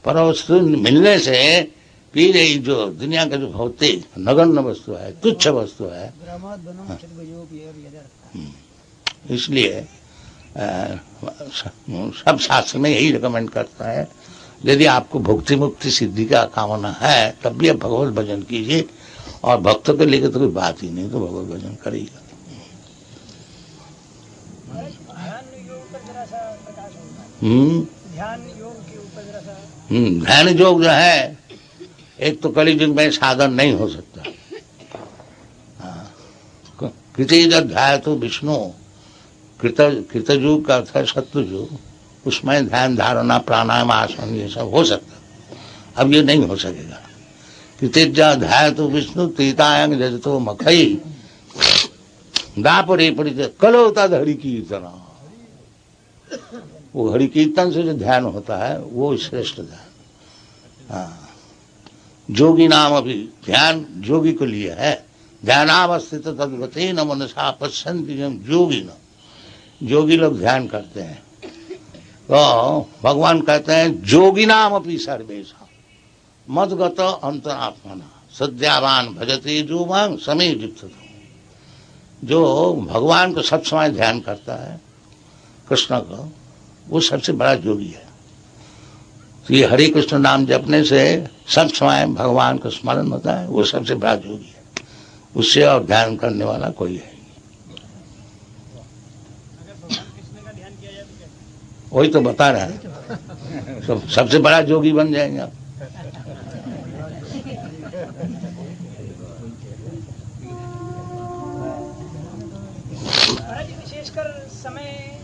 परवस्तु मिलने से पी रही जो दुनिया का जो भौतिक नगण्य वस्तु है, तुच्छ वस्तु है, इसलिए सब शास्त्र में यही रिकमेंड करता है, यदि आपको भुक्ति मुक्ति सिद्धि का कामना है तब भी आप भगवत भजन कीजिए, और भक्तों के लिए तो कोई बात ही नहीं, तो भगवत भजन करेगा। ध्यान योग जो है, एक तो कलि युग में साधन नहीं हो सकता। कृतयुग तो विष्णु, कृतयुग का अर्थ है सत्युग, उसमें ध्यान धारणा प्राणायाम आसन ये सब हो सकता, अब ये नहीं हो सकेगा। कृतयुग तो विष्णु त्रेतायंग जजतो मखई दापरे परिचय कलोता हरि कीर्तन, वो हरि कीर्तन से जो ध्यान होता है वो श्रेष्ठ ध्यान। जोगी नाम अभी ध्यान जोगी को लिए है, ध्यानावस्थित तद्गते न मनसा पश्यन्ति जोगी न, जोगी लोग ध्यान करते हैं। तो भगवान कहते हैं जोगी नाम अपनी सर्वेशा मदगत अंतरात्मना सद्यावान भजते जो मांग समय युक्त, जो भगवान को सब समय ध्यान करता है, कृष्ण को, वो सबसे बड़ा जोगी है। तो ये हरे कृष्ण नाम जपने से सब समय भगवान का स्मरण होता है, वो सबसे बड़ा जोगी है, उससे और ध्यान करने वाला कोई है। वही तो बता रहे हैं, तो सबसे बड़ा जोगी बन जाएंगे आप। विशेषकर समय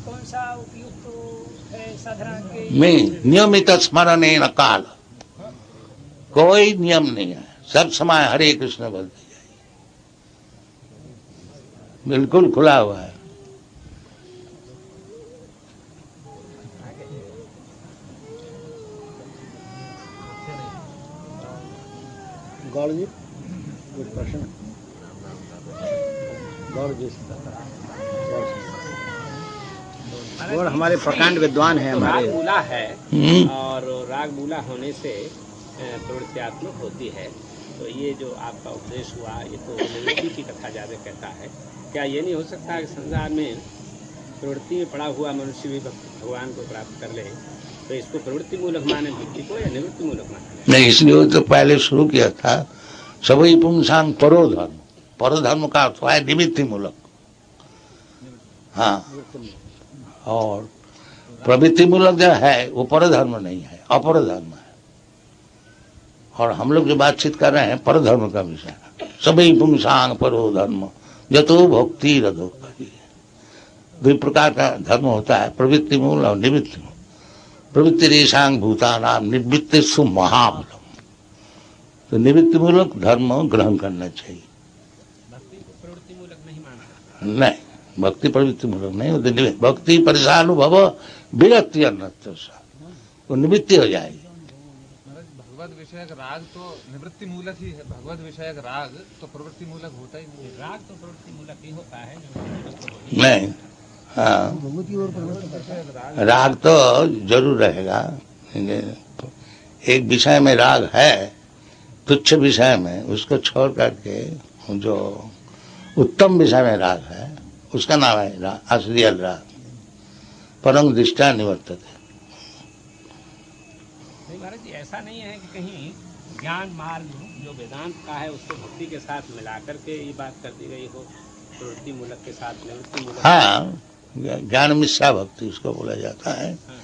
कौन सा उपयुक्त है साधना के? में नियमित स्मरण न काल, कोई नियम नहीं है, सब समय हरे कृष्ण बोलते जाइए, बिल्कुल खुला हुआ है। गौड़ जी कुछ प्रश्न? गौड़ जी और हमारे प्रकांड विद्वान है, हमारे राग मूला है और राग मूला होने से प्रवृत्त्यात्मक होती है। तो ये जो आपका उपदेश हुआ ये तो निवृत्ति की कथा ज्यादा कहता है। क्या ये नहीं हो सकता कि संसार में प्रवृत्ति में पड़ा हुआ मनुष्य भी भगवान को प्राप्त कर ले, तो इसको प्रवृत्ति मूलक माने भक्ति को या निवृत्ति मूलक माने? नहीं, इसलिए तो पहले शुरू किया था सभी पुंसांग परो धर्म, परो धर्म का अर्थ है निवृत्ति मूलक। हाँ, और प्रवृत्ति मूलक जो है वो परधर्म नहीं है, अपरधर्म है। और हम लोग जो बातचीत कर रहे हैं परधर्म का विषय, सभी पुंसांग परो धर्म जतो भक्ति रधो। दो प्रकार का धर्म होता है, प्रवृत्ति मूल और निवृत्ति मूल। प्रवृत्ति रेशांग भूतानाम निवृत्ति सु महाबलम, तो निवृत्ति मूलक धर्म ग्रहण करना चाहिए। भक्ति को प्रवृत्ति मूलक नहीं मानना? नहीं, भक्ति प्रवृत्ति मूलक नहीं होती। भक्ति परिसानुभव विरक्ति अन्यत्र, वो निवृत्ति हो जाएगी। भगवत विषयक राग तो निवृत्ति मूलक ही है, भगवत विषयक राग तो प्रवृत्ति मूलक होता ही नहीं। राग तो प्रवृत्ति मूलक ही होता है नहीं। हाँ, राग तो जरूर रहेगा। एक विषय में राग है, तुच्छ विषय में, उसको छोड़ करके जो उत्तम विषय में राग है उसका नाम है राग, असली राग, परम दृष्टा निवर्तते। नहीं महाराज जी, ऐसा नहीं है कि कहीं ज्ञान मार्ग जो वेदांत का है उसको भक्ति के साथ मिला करके ये बात कर दी गई हो, प्रवृत्ति मूलक के साथ निवृत्ति मूलक? हाँ, ज्ञान मिश्रा भक्ति उसको बोला जाता है। हाँ।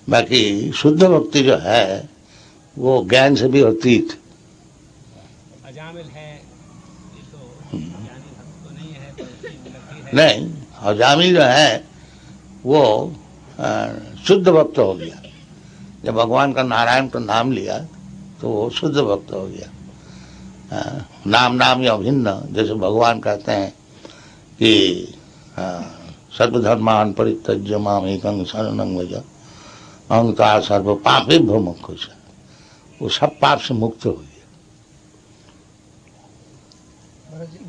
बाकी शुद्ध भक्ति जो है वो ज्ञान से भी अतीत, अजामिल है, ये तो ज्ञानी भक्त तो नहीं है, प्रवृत्ति मूलक ही है। नहीं, अजामिल जो है वो शुद्ध भक्त हो गया। जब भगवान का नारायण का नाम लिया तो वो शुद्ध भक्त हो गया। नाम नाम या भिन्न, जैसे भगवान कहते हैं कि सर्वधर्मान परित्यज्य माम एकं शरणं व्रज अहं त्वा सर्व पापेभ्यो मोक्षयिष्यामि, वो सब पाप से मुक्त हो गया।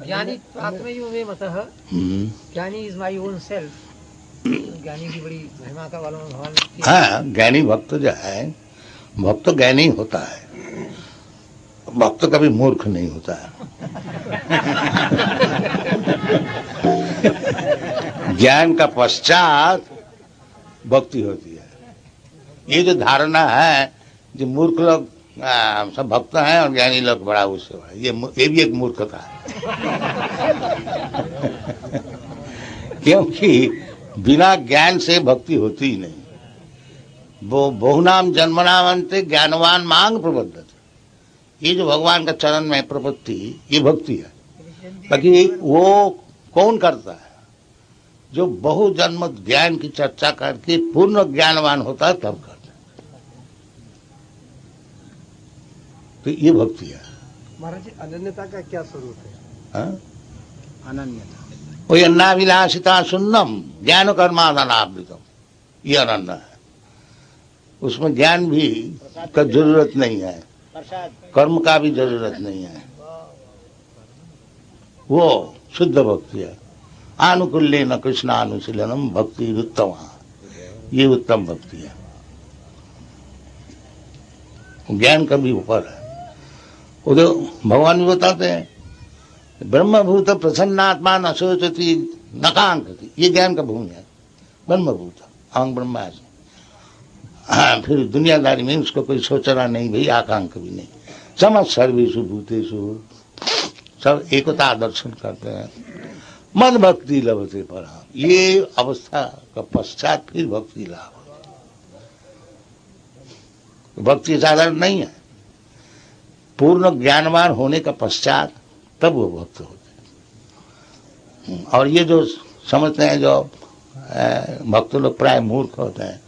ज्ञानी आत्मयो मतः, ज्ञानी इज माय ओन सेल्फ। ज्ञानी की बड़ी महिमा का वालों भगवान। हाँ, ज्ञानी भक्त जो है भक्त ज्ञानी होता है, भक्त कभी मूर्ख नहीं होता है। ज्ञान का पश्चात भक्ति होती है। ये जो धारणा है जो मूर्ख लोग सब भक्त हैं और ज्ञानी लोग बड़ा उससे बड़ा, ये भी एक मूर्खता है। क्योंकि बिना ज्ञान से भक्ति होती ही नहीं। वो बहुनाम जन्मनामंते ज्ञानवान मांग प्रबद्धते, ये जो भगवान का चरण में प्रपत्ति, ये भक्ति है। बाकी वो कौन करता है? जो बहु जन्म ज्ञान की चर्चा करके पूर्ण ज्ञानवान होता है तब करता है, तो ये भक्ति है। महाराज जी, अनन्यता का क्या स्वरूप है? हाँ? अनन्यता वो अन्नाभिलाषिता सुन्नम ज्ञान कर्मादनावृतम, ये अनन्य है। उसमें ज्ञान भी का जरूरत नहीं है, कर्म का भी जरूरत नहीं है। वो शुद्ध भक्ति है। आनुकूल्येन कृष्णानुशीलनम भक्ति उत्तम, ये उत्तम भक्ति है। ज्ञान का भी ऊपर है। वो तो भगवान भी बताते हैं, ब्रह्मभूत प्रसन्नात्मा न सोचती न कांक्षति, ये ज्ञान का भूमि है। ब्रह्मभूत अहं ब्रह्मास्मि, फिर दुनियादारी में उसको कोई सोचना नहीं भाई, आकांक्षा भी नहीं। समझ सर्वेषु भूतेषु, सब एकता दर्शन करते हैं। मद भक्ति लभते परा, ये अवस्था का पश्चात फिर भक्ति लाभ। भक्ति साधारण नहीं है, पूर्ण ज्ञानवान होने का पश्चात तब वो भक्त होते हैं। और ये जो समझते हैं, जो भक्त लोग प्राय मूर्ख होते हैं,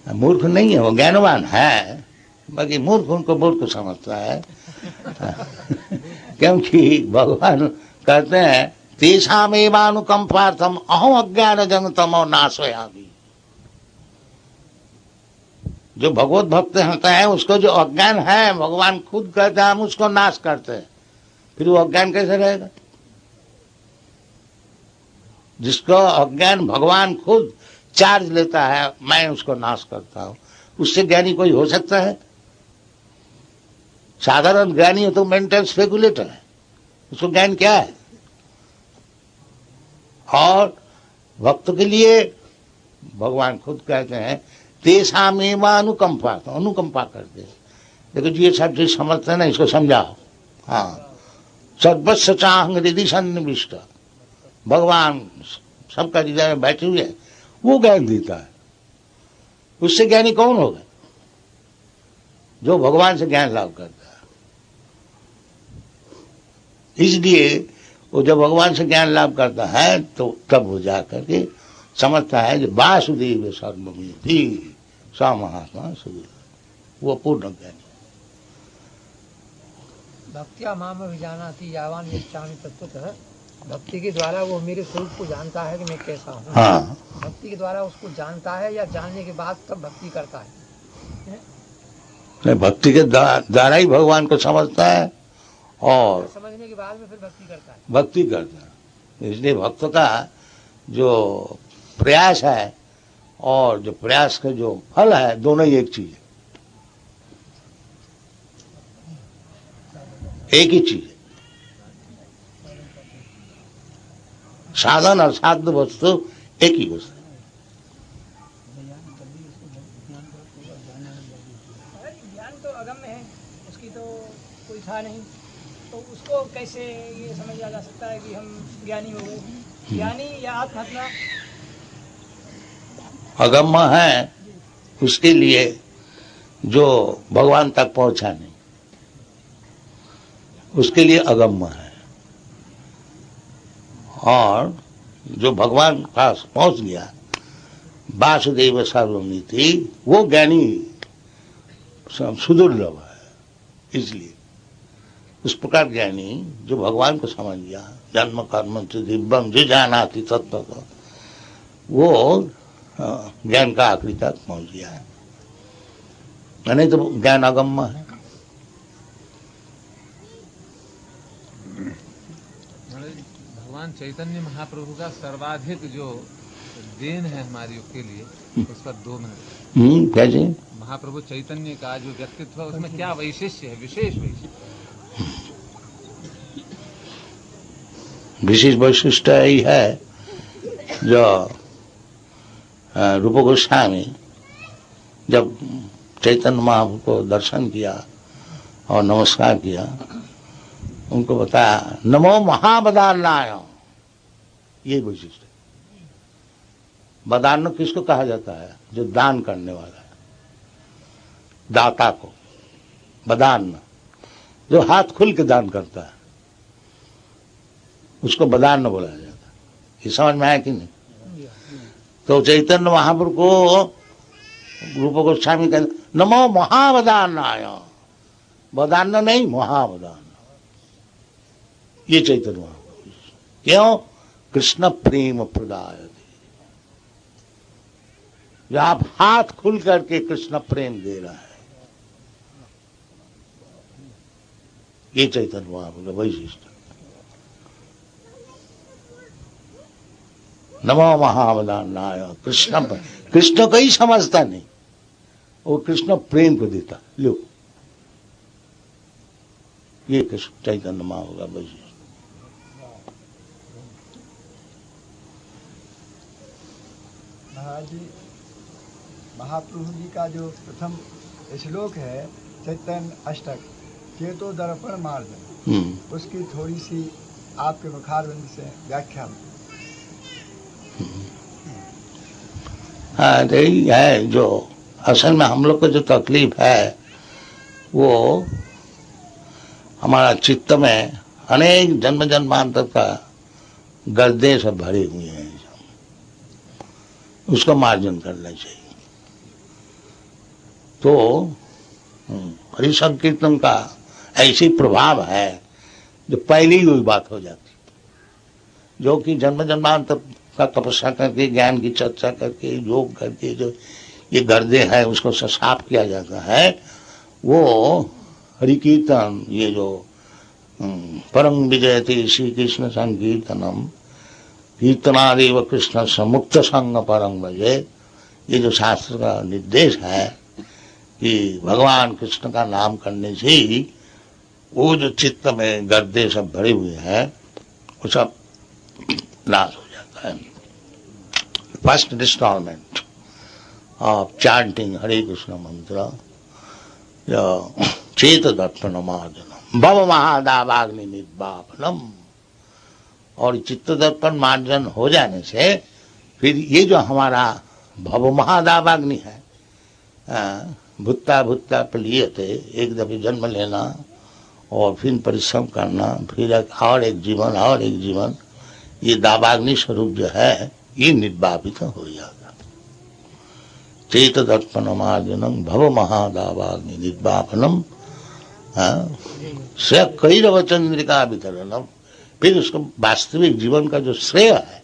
मूर्ख नहीं है, वो ज्ञानवान है, बाकी मूर्ख उनको मूर्ख समझता है। क्योंकि भगवान कहते हैं तेषामेवानुकंपार्थम अहम अज्ञान जंगतमो नाशयामि। जो भगवत भक्त होता है उसको जो अज्ञान है, भगवान खुद कहते हैं हम उसको नाश करते हैं, फिर वो अज्ञान कैसे रहेगा? जिसको अज्ञान भगवान खुद चार्ज लेता है, मैं उसको नाश करता हूं, उससे ज्ञानी कोई हो सकता है? साधारण ज्ञानी हो तो मेंटल स्पेकुलेटर है, उसको ज्ञान क्या है? और भक्त के लिए भगवान खुद कहते हैं तेषामेव अनुकंपा, तो अनुकंपा करते हैं। देखो जी, ये सब चीज समझते हैं ना, इसको समझाओ। हाँ, सर्वस्व चाहंग हृदय सन्निविष्ट, भगवान सबका हृदय में बैठे हुए हैं, वो ज्ञान देता है। उससे ज्ञानी कौन होगा? जो भगवान से ज्ञान लाभ करता है। इसलिए वो जब भगवान से ज्ञान लाभ करता है तो तब वो जा करके समझता है कि वासुदेव सर्वमिति स महात्मा सुदेव, वो पूर्ण ज्ञानी। भक्त्या माम विजानाति यावान यच्छामि तत्त्वतः, भक्ति के द्वारा वो मेरे स्वरूप को जानता है कि मैं कैसा हूँ। हाँ, भक्ति के द्वारा उसको जानता है या जानने के बाद तब भक्ति करता है? भक्ति के द्वारा ही भगवान को समझता है और समझने के बाद में फिर भक्ति करता है। भक्ति करता है। इसलिए भक्त का जो प्रयास है और जो प्रयास का जो फल है, दोनों ही एक चीज है, एक ही चीज है। साधन और साध्य वस्तु एक ही वस्तु है। ज्ञान तो अगम्य है, उसकी तो कोई था नहीं, तो उसको कैसे ये समझा जा सकता है कि हम ज्ञानी हो गए? ज्ञानी या आत्महत्या अगम्य है उसके लिए जो भगवान तक पहुंचा नहीं, उसके लिए अगम्य है। और जो भगवान पास पहुंच गया, वासुदेव सर्वमिति, वो ज्ञानी सुदुर्लभ है। इसलिए उस प्रकार ज्ञानी जो भगवान को समझ गया, जन्म कर्म से दिव्यम जो जानाति तत्व, वो ज्ञान का आखिरी तक पहुंच गया है। नहीं तो ज्ञान अगम्य है। भगवान चैतन्य महाप्रभु का सर्वाधिक जो देन है हमारे युग के लिए, उस पर 2 मिनट। कैसे? महाप्रभु चैतन्य का जो व्यक्तित्व है उसमें क्या वैशिष्ट है, विशेष वैशिष्ट? विशेष वैशिष्ट यही है जो रूप गोस्वामी जब चैतन्य महाप्रभु को दर्शन किया और नमस्कार किया, उनको बताया नमो महावदान्नाय, ये वैशिष्ट है। वदान्न किसको कहा जाता है? जो दान करने वाला है, दाता को वदान्न, जो हाथ खुल के दान करता है उसको वदान्न बोला जाता है। ये समझ में आया कि नहीं? तो चैतन्य महाप्रभु को रूप गोस्वामी कहते नमो महावदान्नाय, वदान्न नहीं महावदान्न, ये चैतन्य महाप्रभु। क्यों? कृष्ण प्रेम प्रदायते, जो आप हाथ खुल करके कृष्ण प्रेम दे रहा है, ये चैतन्य महाप्रभु का वैशिष्ट। नमो महावदान्नाय, कृष्ण को ही समझता नहीं, वो कृष्ण प्रेम को देता। लो, ये कृष्ण चैतन्य महाप्रभु का वैशिष्ट। महाराज जी, महाप्रभु जी का जो प्रथम श्लोक है चैतन्य अष्टक चेतो दर्पण मार्जन, उसकी थोड़ी सी आपके मुखारविंद से व्याख्या। हाँ, यही है जो असल में हम लोग को जो तकलीफ है वो हमारा चित्त में अनेक जन्म जन्मांतर का गर्दे से भरे हुए हैं, उसको मार्जन करना चाहिए। तो हरि संकीर्तन का ऐसी प्रभाव है जो पहले ही वही बात हो जाती, जो कि जन्म जन्मांतर का तपस्या करके, ज्ञान की चर्चा करके, योग करके जो ये गर्दे हैं उसको साफ किया जाता है। वो हरि कीर्तन, ये जो परम विजयते श्री कृष्ण संकीर्तनम कीर्तनादेव कृष्ण समुक्त संग परम भजे, ये जो शास्त्र का निर्देश है कि भगवान कृष्ण का नाम करने से ही वो जो चित्त में गर्दे सब भरे हुए हैं वो सब नाश हो जाता है। फर्स्ट इंस्टॉलमेंट ऑफ चांटिंग हरे कृष्ण मंत्र, चेत दर्पण मार्जनम भव महादावाग्नि निर्वापनम, और चित्त दर्पण मार्जन हो जाने से फिर ये जो हमारा भव महादावाग्नि है, भुत्ता भुत्ता प्लियते, एक दफे जन्म लेना और फिर परिश्रम करना, फिर और एक जीवन और एक जीवन, ये दावाग्नि स्वरूप जो है ये निर्वापित हो जाता। चेत दर्पण मार्जनम भव महादावाग्नि निर्वापनम श्रेय कैरव चंद्रिका वितरणम, फिर उसको वास्तविक जीवन का जो श्रेय है,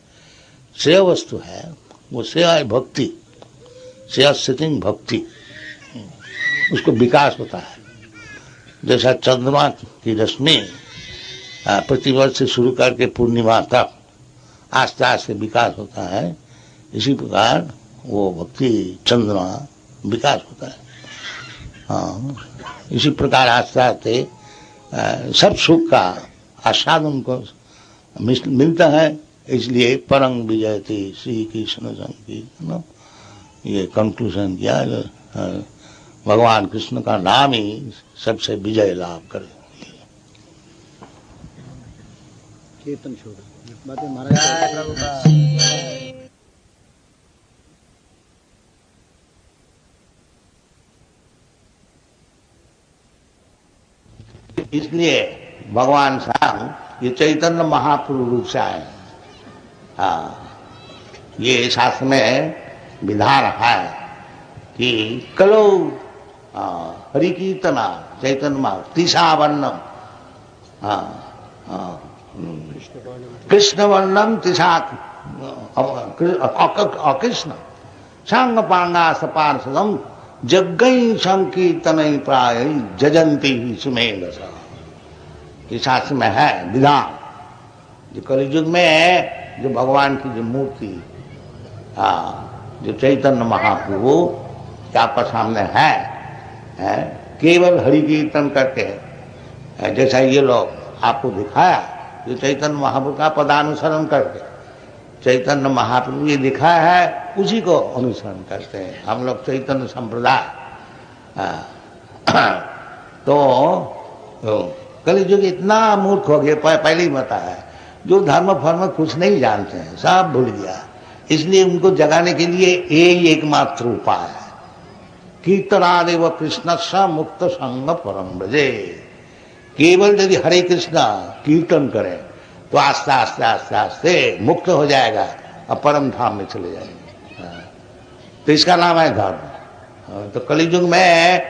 श्रेय वस्तु है, वो श्रेय है भक्ति, श्रेय सिटिंग भक्ति, उसको विकास होता है। जैसा चंद्रमा की रश्मि प्रतिवर्ष से शुरू करके पूर्णिमा तक आस्ते आस्ते विकास होता है, इसी प्रकार वो भक्ति चंद्रमा विकास होता है। हाँ, इसी प्रकार आस्ते आस्ते सब सुख का आस्वाद उनको मिलता है। इसलिए परम विजयते श्री कृष्ण संकीर्तन, ये कंक्लूजन किया, भगवान कृष्ण का नाम ही सबसे विजय लाभ करे। कीर्तन छोड़ बातें महाराज। इसलिए भगवान श्याम ये चैतन्य महाप्रभु रूप से आए। हाँ, ये शास्त्र में विधान है कि कलो हरि कीर्तना चैतन्य महा तिसावर्णम, कृष्ण वर्णम तिसा अकृष्ण सांग पांगास पार्षदम जग्गई संकीर्तन प्राय जजंती ही सुमेध। ये शास्त्र में है विधान। जो कलयुग में जो भगवान की जो मूर्ति हाँ, जो चैतन्य महाप्रभु आपका सामने है केवल हरि कीर्तन करके, जैसा ये लोग आपको दिखाया, जो चैतन्य महाप्रभु का पदानुसरण करके चैतन्य महाप्रभु ये दिखाया है उसी को अनुसरण करते हैं हम लोग चैतन्य संप्रदाय। तो कलियुग इतना मूर्ख हो गया, पहले ही बताया, जो धर्म फर्म कुछ नहीं जानते हैं, सब भूल गया। इसलिए उनको जगाने के लिए यही एकमात्र उपाय है, कीर्तनादेव कृष्ण स मुक्त संग परम ब्रजे। केवल यदि हरे कृष्ण कीर्तन करें तो आस्ते आस्ते आस्ते आस्ते मुक्त हो जाएगा और परम धाम में चले जाएंगे। तो इसका नाम है धर्म। तो कलियुग में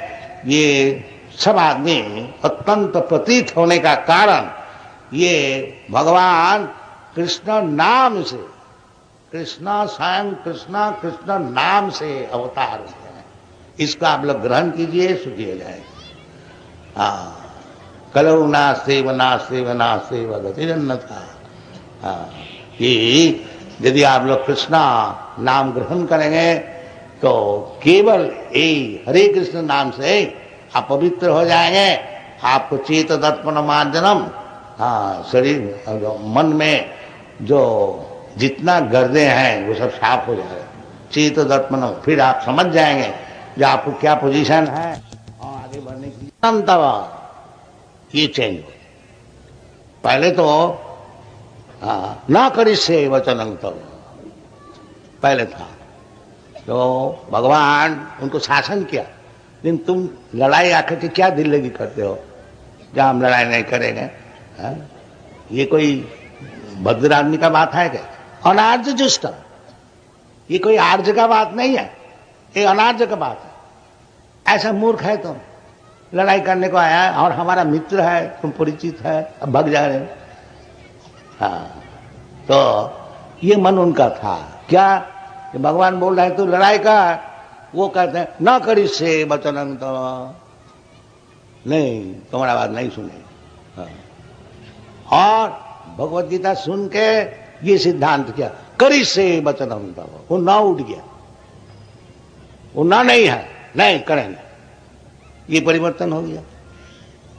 ये सब आदमी अत्यंत प्रतीत होने का कारण ये भगवान कृष्ण नाम से, कृष्ण स्वयं कृष्ण नाम से अवतार हुए हैं। इसका आप लोग ग्रहण कीजिए, सुखिए जाएगा। हाँ, कलौ नास्ते वनास्ते वगतिरन्नथा। कि यदि आप लोग कृष्णा नाम ग्रहण करेंगे तो केवल यही हरे कृष्ण नाम से आप पवित्र हो जाएंगे। आपको चेत दर्पण मार्जनम, हाँ, शरीर मन में जो जितना गर्दे हैं वो सब साफ हो जाएगा। चेत दर्पण, फिर आप समझ जाएंगे जो आपको क्या पोजीशन है और आगे बढ़ने की अंतवा ये चेंज हो। पहले तो ना करी से वचन तो पहले था, तो भगवान उनको शासन किया, लेकिन तुम लड़ाई आकर के क्या दिल लगी करते हो, जहां हम लड़ाई नहीं करेंगे। ये कोई भद्र आदमी का बात है क्या? अनार्ज जुष्ट, ये कोई आर्ज का बात नहीं है, ये अनार्ज का बात है। ऐसा मूर्ख है तुम, लड़ाई करने को आया और हमारा मित्र है, तुम परिचित है, अब भाग जा रहे हो। हाँ, तो ये मन उनका था क्या कि भगवान बोल रहे हैं तो लड़ाई का, वो कहते हैं न करी से वचन, तो नहीं, तुम्हारा बात नहीं सुने। हाँ। और भगवत गीता सुन के ये सिद्धांत किया, करी से वचन, वो ना उठ गया, वो ना नहीं है, नहीं करेंगे, ये परिवर्तन हो गया।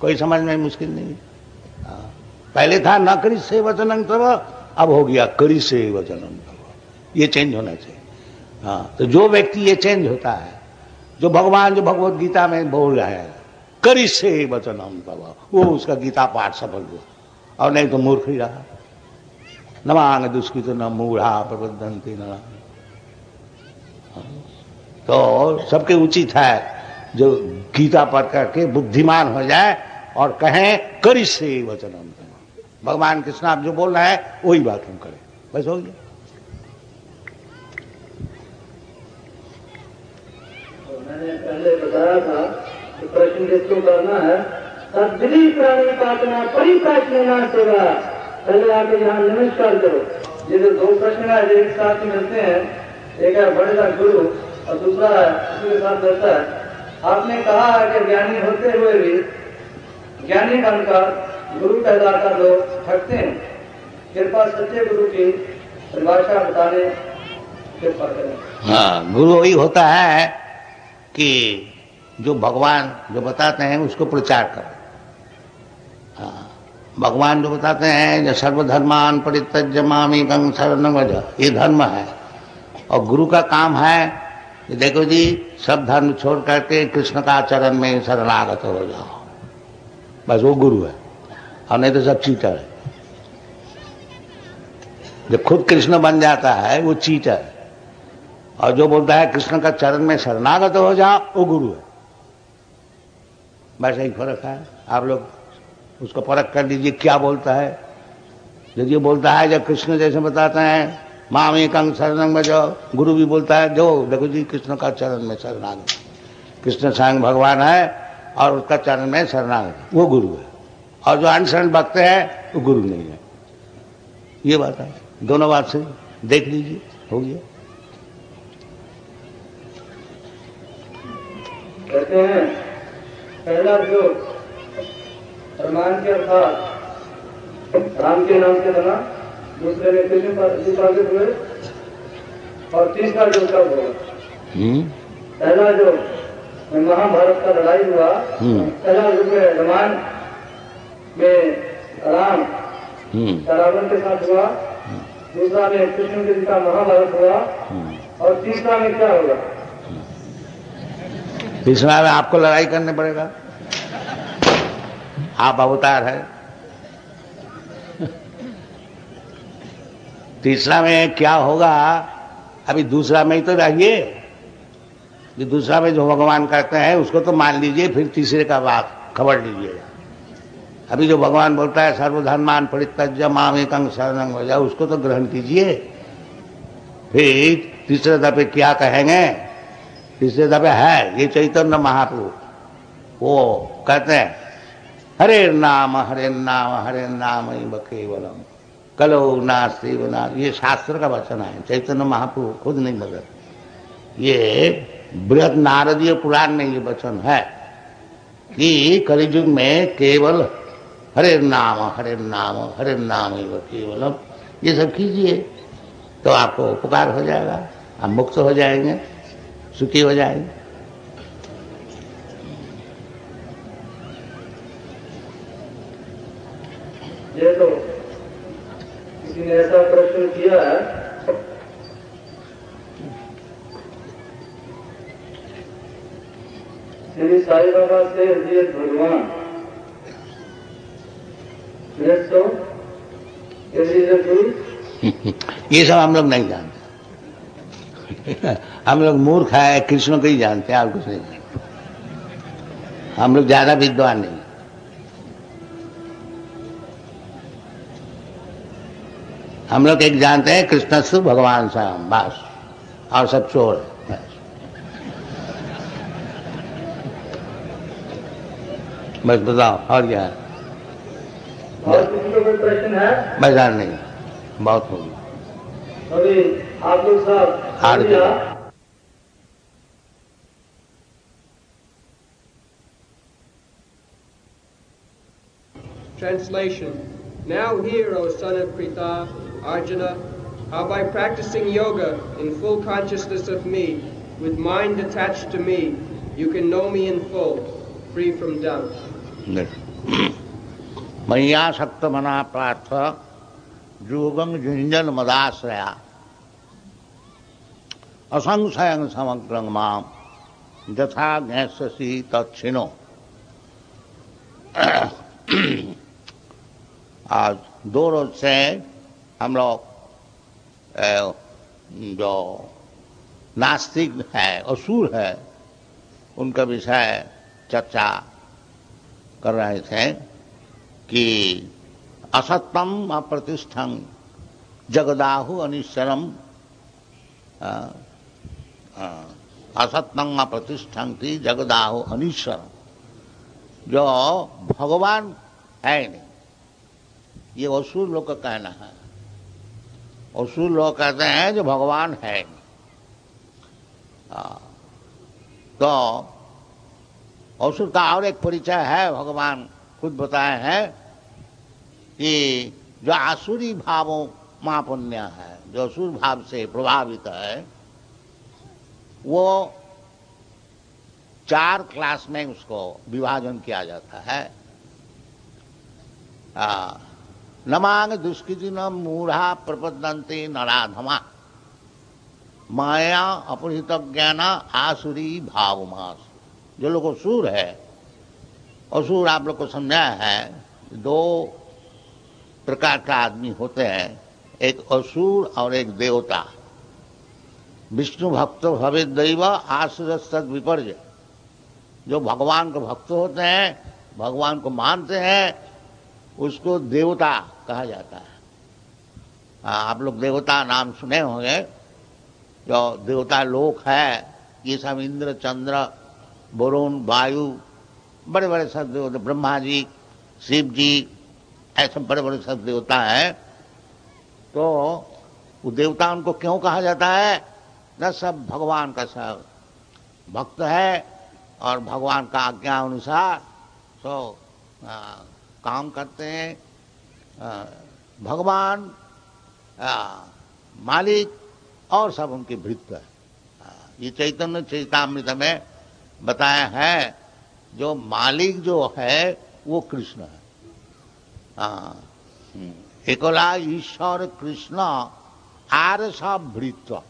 कोई समझ में मुश्किल नहीं। पहले था न करी से वचन तब, अब हो गया करी से वचन तब। ये चेंज होना चाहिए। हाँ, तो जो व्यक्ति ये चेंज होता है, जो भगवान जो भगवत गीता में बोल रहा है करी से वचन तब, वो उसका गीता पाठ सफल हुआ, और नहीं तो मूर्ख ही रहा। न मांग दुष्कृत न मूढ़ा प्रबद्धन्ति न। तो सबके उचित है जो गीता पढ़ करके बुद्धिमान हो जाए और कहें करी से वचन, भगवान कृष्ण आप जो बोल रहे हैं वही बात हम करें, बस हो गया। तो मैंने पहले बताया था कि प्रश्न जिसको करना है, सद्गुणी प्राणी पातना परिप्राचना सेवा, पहले आके यहाँ नमस्कार करो। ये जो दो प्रश्न है जो एक साथ ही मिलते हैं, एक है बड़े गुरु और दूसरा है उसके साथ रहता है। आपने कहा है कि ज्ञानी होते हुए भी ज्ञानी बनकर गुरु कहलाकर लोग ठगते हैं। कृपा सच्चे गुरु की परिभाषा बताने कृपा करें। हाँ, गुरु वही होता है कि जो भगवान जो बताते हैं उसको प्रचार करो। हाँ, भगवान जो बताते हैं जो सर्वधर्मान परित्यज्य मामेकं शरणं व्रज, ये धर्म है। और गुरु का काम है कि देखो जी सब धर्म छोड़ करके कृष्ण का चरण में शरणागत हो जाओ, बस वो गुरु है। और नहीं तो सब चीटर है। जब खुद कृष्ण बन जाता है वो चीटर है, और जो बोलता है कृष्ण का चरण में शरणागत हो जाओ वो गुरु है। बस यही फर्क है। आप लोग उसको परख कर लीजिए क्या बोलता है। यदि ये बोलता है जब कृष्ण जैसे बताते हैं मामेकं शरणं व्रज, गुरु भी बोलता है जो देखो जी कृष्ण का चरण में शरणागत, कृष्ण स्वयं भगवान है और उसका चरण में शरणागत, वो गुरु है। और जो अनशरण भक्त है वो गुरु नहीं है। ये बात है, दोनों बात से देख लीजिए, हो गया। कहते हैं पहला जो प्रमाण के अर्थात राम के नाम से बना, दूसरे में कृष्ण पर हुए, और तीसरा जो कब होगा? पहला जो महाभारत का लड़ाई हुआ, पहला युग में रामायण में राम रावण के साथ हुआ, दूसरा में कृष्ण जी का महाभारत हुआ, और तीसरा में क्या होगा? तीसरा में आपको लड़ाई करने पड़ेगा, आप अवतार है। तीसरा में क्या होगा? अभी दूसरा में ही तो रहिए, कि दूसरा में जो भगवान कहते हैं उसको तो मान लीजिए, फिर तीसरे का बात खबर लीजिएगा। अभी जो भगवान बोलता है सर्वधर्मान परित्यज्य माम एकं शरणं व्रज, उसको तो ग्रहण कीजिए। फिर तीसरे दफे क्या कहेंगे? तीसरे दफे है ये चैतन्य महाप्रभु, वो कहते हैं हरे नाम हरे नाम हरे नाम केवलम कलो नास्ति बना। ये शास्त्र का वचन है, चैतन्य महाप्रभु खुद नहीं बदल, ये बृहद नारदीय पुराण में ये वचन है कि कलियुग में केवल हरे नाम हरे नाम हरे नाम केवलम, ये सब कीजिए तो आपको उपकार हो जाएगा, आप मुक्त हो जाएंगे, सुखी हो जाएंगे। ये तो किसी ने ऐसा प्रश्न किया है श्री साई बाबा से ये भगवान ये सब हम लोग नहीं जानते। हम लोग मूर्ख है, कृष्ण को ही जानते हैं, और कुछ नहीं जानते। हम लोग ज्यादा विद्वान नहीं। हम लोग एक जानते हैं कृष्णस्तु भगवान श्याम, बस, और सब चोर है। बस बताओ और क्या है? और किसी को कोई प्रश्न है? बाजार नहीं, बहुत हो गया। अभी आप लोग सब हार गए। Translation. Now hear, O son of Pritha, Arjuna, how by practicing yoga in full consciousness of me, with mind attached to me, you can know me in full, free from doubt. मैया शक्त मना पार्थ योगं जुंजन मदाश्रया असंशयं समग्रं माम यथा ज्ञास्यसि तच्छिनो। आज 2 रोज से हम लोग जो नास्तिक है, असुर है, उनका विषय चर्चा कर रहे थे कि असत्यम अप्रतिष्ठं जगदाहु अनिश्चरम, असत्यम अप्रतिष्ठं थी जगदाहु अनिश्चरम। जो भगवान है नहीं, ये असुर लोग का कहना है। असुर लोग कहते हैं जो भगवान है नहीं। तो असुर का और एक परिचय है, भगवान खुद बताए हैं कि जो आसुरी भावों मापुण्य है, जो असुर भाव से प्रभावित है, वो 4 क्लास में उसको विभाजन किया जाता है। नमांग दुष्कृतिनम मूढ़ा प्रपद्यन्ते नराधमा माया अपहृत ज्ञान आसुरी भावमास। जो लोग असुर है, असुर आप लोग को समझाया है, 2 प्रकार का आदमी होते हैं, एक असुर और एक देवता। विष्णु भक्त भवे दैव आसुरस्तद विपर्य। जो भगवान के भक्त होते हैं, भगवान को मानते हैं, उसको देवता कहा जाता है। आप लोग देवता नाम सुने होंगे। जो देवता लोक है, ये सब इंद्र, चंद्र, वरुण, वायु, बड़े बड़े सब देवता, ब्रह्मा जी, शिव जी, ऐसे बड़े बड़े सब देवता हैं। तो वो देवता उनको क्यों कहा जाता है? न सब भगवान का सब भक्त है और भगवान का आज्ञा अनुसार तो काम करते हैं। भगवान मालिक और सब उनके भृत्य है। ये चैतन्य चैतामृत में बताया है, जो मालिक जो है वो कृष्ण है। एकला ईश्वर कृष्ण आर सब भृत्य।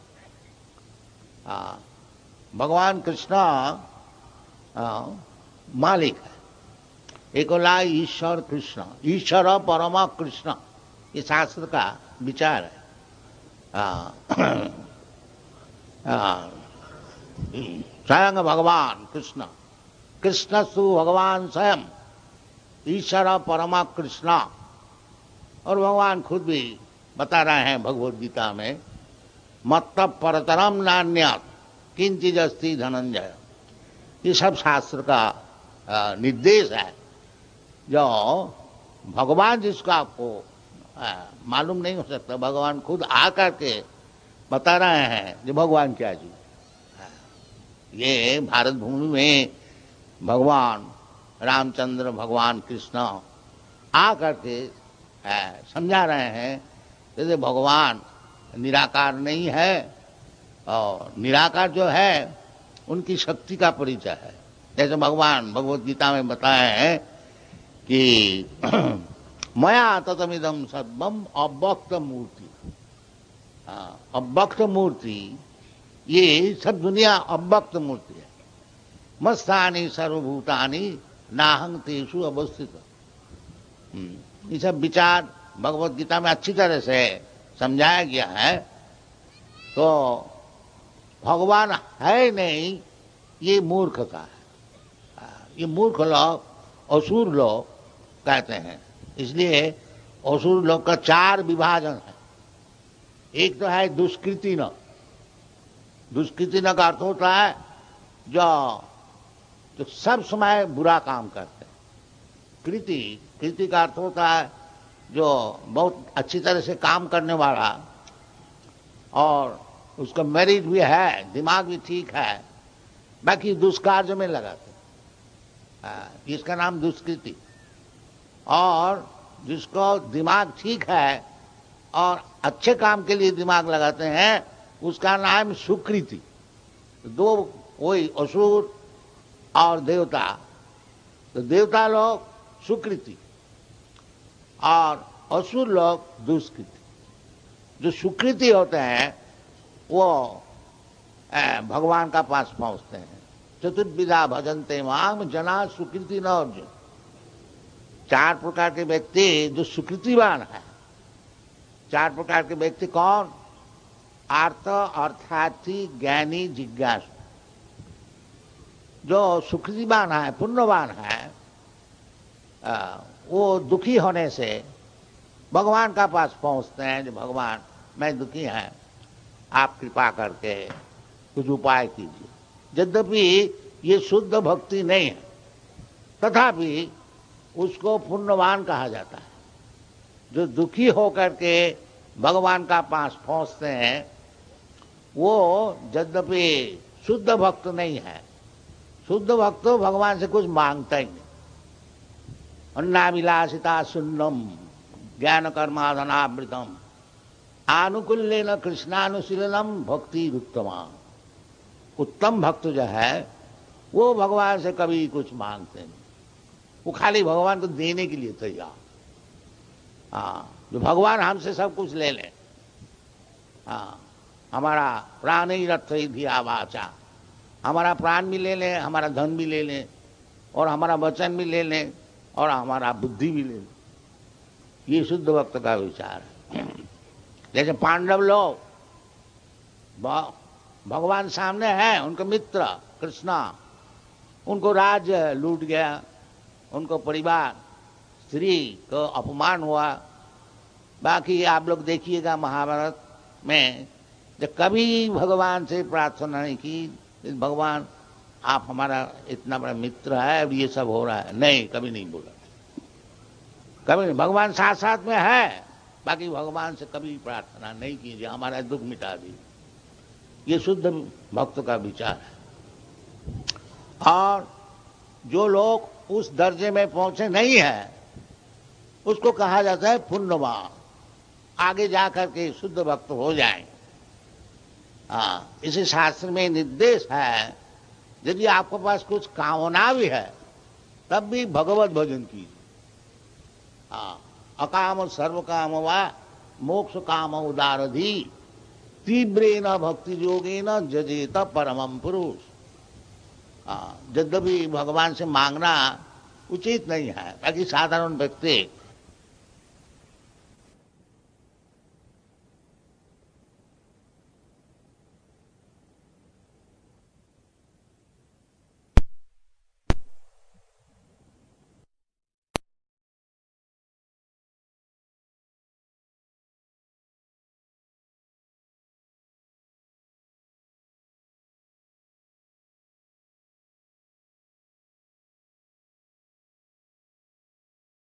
भगवान कृष्ण मालिक है। एकला ईश्वर कृष्ण, ईश्वर परमा कृष्ण, ये शास्त्र का विचार है। स्वयं भगवान कृष्ण, कृष्णस्तु भगवान स्वयं ईश्वर परमा कृष्ण। और भगवान खुद भी बता रहे हैं भगवद गीता में, मत्त परतरम नान्यत् किंचित् अस्ति धनंजय। ये सब शास्त्र का निर्देश है। जो भगवान जिसको आपको मालूम नहीं हो सकता, भगवान खुद आकर के बता रहे हैं कि भगवान क्या जी। ये भारत भूमि में भगवान रामचंद्र, भगवान कृष्ण आकर के समझा रहे हैं जैसे भगवान निराकार नहीं है, और निराकार जो है उनकी शक्ति का परिचय है। जैसे भगवान भगवद गीता में बताए हैं कि मया ततमिदं सर्वम अव्यक्त मूर्ति। अव्यक्त मूर्ति, ये सब दुनिया अव्यक्त मूर्ति है। मस्तानि सर्वभूतानि नाहं तेषु अवस्थित। ये सब विचार भगवद गीता में अच्छी तरह से समझाया गया है। तो भगवान है नहीं, ये मूर्खता है। ये मूर्ख लोग, असुर लोग कहते हैं। इसलिए असुर लोग का 4 विभाजन है। एक तो है दुष्कृति न। दुष्कृति न का अर्थ होता है जो सब समय बुरा काम करते हैं। कृति का अर्थ होता है जो बहुत अच्छी तरह से काम करने वाला, और उसका मेरिट भी है, दिमाग भी ठीक है, बाकी दुष्कार्य में लगाते हैं। इसका नाम दुष्कृति। और जिसको दिमाग ठीक है और अच्छे काम के लिए दिमाग लगाते हैं, उसका नाम सुकृति। दो, कोई असुर और देवता। तो देवता लोग सुकृति और असुर लोग दुष्कृति। जो सुकृति होते हैं वो भगवान का पास पहुंचते हैं। चतुर्विधा भजन्ते माम जना सुकृति न अर्जुन। 4 प्रकार के व्यक्ति जो सुकृतिवान है। 4 प्रकार के व्यक्ति कौन? आर्त, अर्थार्थी, ज्ञानी, जिज्ञासु। जो सुकृतिवान है, पुण्यवान है, वो दुखी होने से भगवान का पास पहुंचते हैं। जो भगवान मैं दुखी है, आप कृपा करके कुछ उपाय कीजिए। यद्यपि ये शुद्ध भक्ति नहीं है, तथापि उसको पुण्यवान कहा जाता है। जो दुखी होकर के भगवान का पास पहुंचते हैं, वो यद्यपि शुद्ध भक्त नहीं है। शुद्ध भक्त तो भगवान से कुछ मांगता ही नहीं। अन्नाभिलाषिता शून्यम ज्ञान कर्माधनावृतम आनुकूल्येन कृष्णानुशीलनम भक्ति उत्तमा। उत्तम भक्त जो है वो भगवान से कभी कुछ मांगते नहीं। वो खाली भगवान को देने के लिए तैयार। जो भगवान हमसे सब कुछ ले लें। हमारा प्राण ही रथ भी आवाचा। हमारा प्राण भी ले लें, हमारा धन भी ले लें, और हमारा वचन भी ले लें, और हमारा बुद्धि भी ले लें। ये शुद्ध भक्त का विचार है। जैसे पांडव लोग भगवान सामने हैं, उनके मित्र कृष्णा, उनको राज्य लूट गया, उनको परिवार स्त्री को अपमान हुआ। बाकी आप लोग देखिएगा महाभारत में, जब कभी भगवान से प्रार्थना नहीं की, भगवान आप हमारा इतना बड़ा मित्र है, अब ये सब हो रहा है, नहीं, कभी नहीं बोला। कभी नहीं। भगवान साथ साथ में है, बाकी भगवान से कभी प्रार्थना नहीं कीजिए हमारा दुख मिटा दीजिए। ये शुद्ध भक्त का विचार है। और जो लोग उस दर्जे में पहुंचे नहीं है, उसको कहा जाता है पुण्यवान। आगे जाकर के शुद्ध भक्त हो जाएं। हाँ, इसी शास्त्र में निर्देश है, यदि आपके पास कुछ कामना भी है तब भी भगवत भजन कीजिए। हाँ, अकाम सर्व काम वा मोक्ष काम उदारधि तीव्रेण भक्ति योगेन जजेत परमं पुरुष। यद्यपि भगवान से मांगना उचित नहीं है, ताकि साधारण व्यक्ति